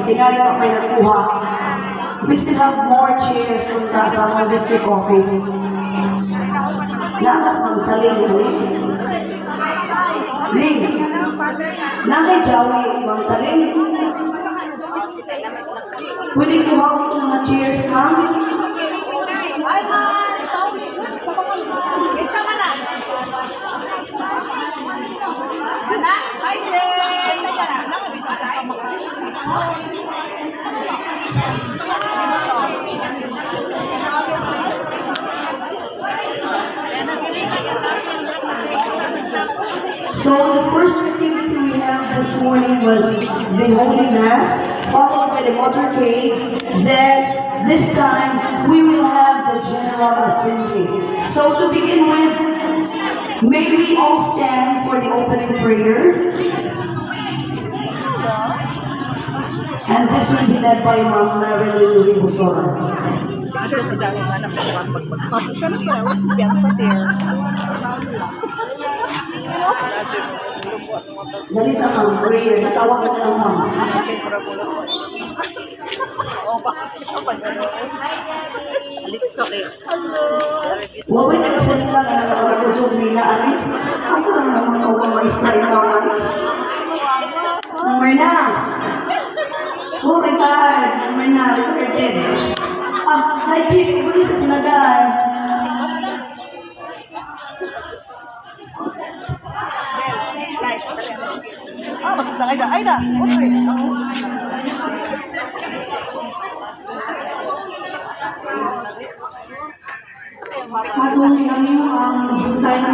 tingali pa kayo nakuha. We still have more chairs sa mga district office. Lakas mang saling ling. Ling. Nakay Jawi mang saling. Pwede kuha ko itong mga chairs, ma'am? So the first activity we had this morning was the Holy Mass, followed by the motorcade. Then this time we will have the General Assembly. So to begin with, may we all stand for the opening prayer? And this will be led by Ma'am Marilyn Ribusora. Dali sa Ma'am, prayer. Natawag na lang Ma'am. Waway nagsalita ka na lang ako dyan nila, Ari. Asa lang naman ako ang maisla ikaw, Ari? Marina! Oh, retired. Marina, retired. Hi, Chief. Ibuli sa sinagay. Bagus na Aida. Aida, okay. At ang juntay na